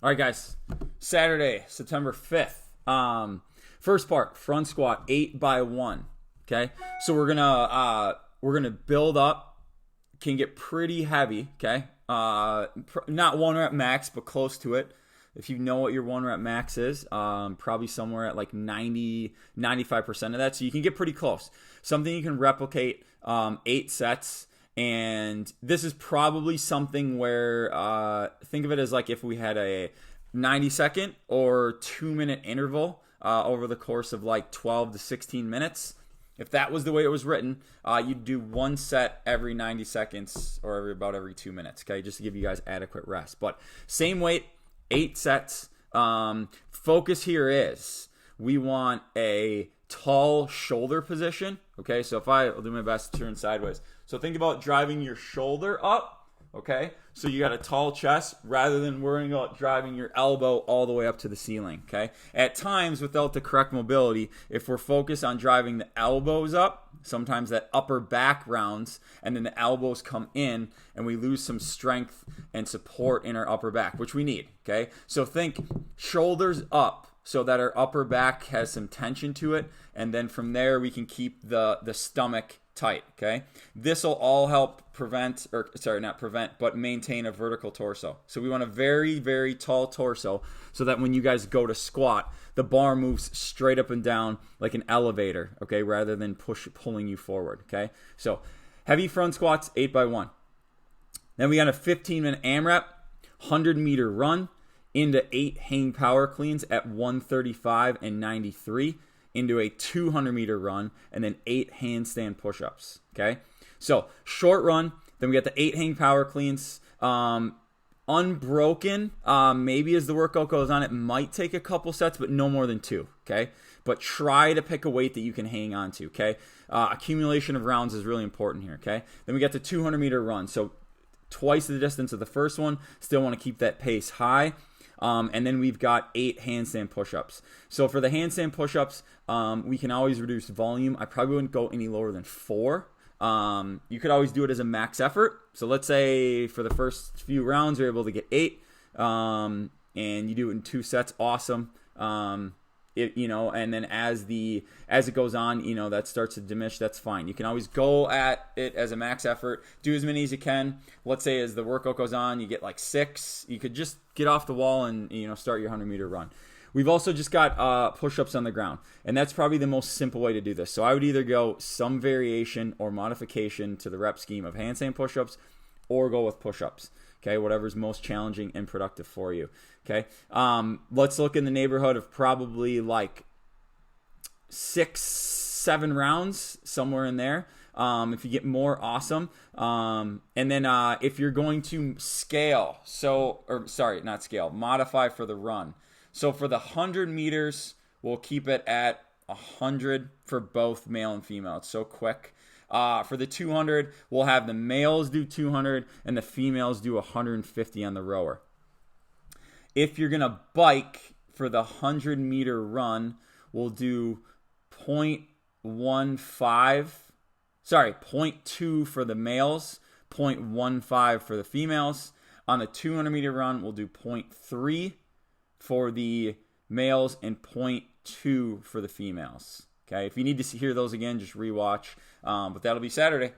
All right, guys. Saturday, September 5th. First part, front squat, 8x1. Okay, so we're gonna build up. Can get pretty heavy. Okay, not one rep max, but close to it. If you know what your one rep max is, probably somewhere at like 90-95% of that. So you can get pretty close. Something you can replicate, 8 sets. And this is probably something where think of it as like if we had a 90-second or 2-minute interval over the course of like 12 to 16 minutes. If that was the way it was written, you'd do 1 set every 90 seconds or about every 2 minutes, okay, just to give you guys adequate rest. But same weight, 8 sets. Focus here is we want a tall shoulder position, okay? So I'll do my best to turn sideways. So think about driving your shoulder up, okay? So you got a tall chest rather than worrying about driving your elbow all the way up to the ceiling, okay? At times, without the correct mobility, if we're focused on driving the elbows up, sometimes that upper back rounds and then the elbows come in and we lose some strength and support in our upper back, which we need, okay? So think shoulders up so that our upper back has some tension to it, and then from there we can keep the stomach tight, okay? This will all help maintain a vertical torso. So we want a very, very tall torso so that when you guys go to squat, the bar moves straight up and down like an elevator, okay, rather than pulling you forward, okay? So heavy front squats, 8x1. Then we got a 15-minute AMRAP, 100-meter run, into 8 hang power cleans at 135 and 93, into a 200-meter run, and then 8 handstand push-ups, okay? So short run, then we got the 8 hang power cleans, unbroken, maybe as the workout goes on, it might take a couple sets, but no more than 2, okay? But try to pick a weight that you can hang on to, okay? Accumulation of rounds is really important here, okay? Then we got the 200-meter run, so twice the distance of the first one, still want to keep that pace high. And then we've got 8 handstand push-ups. So for the handstand push-ups, we can always reduce volume. I probably wouldn't go any lower than 4. You could always do it as a max effort. So let's say for the first few rounds, you're able to get 8, and you do it in 2 sets. Awesome. And then as it goes on, that starts to diminish. That's fine. You can always go at it as a max effort. Do as many as you can. Let's say as the workout goes on, you get like 6. You could just get off the wall and start your 100-meter run. We've also just got push-ups on the ground, and that's probably the most simple way to do this. So I would either go some variation or modification to the rep scheme of handstand push-ups, or go with push-ups. Okay, whatever's most challenging and productive for you. Okay, let's look in the neighborhood of probably like 6-7 rounds, somewhere in there. If you get more, awesome. And then if you're going to modify for the run. So for the 100 meters, we'll keep it at 100 for both male and female. It's so quick. For the 200, we'll have the males do 200 and the females do 150 on the rower. If you're going to bike for the 100-meter run, we'll do 0.2 for the males, 0.15 for the females. On the 200-meter run, we'll do 0.3 for the males and 0.2 for the females. Okay, if you need to hear those again, just rewatch. But that'll be Saturday.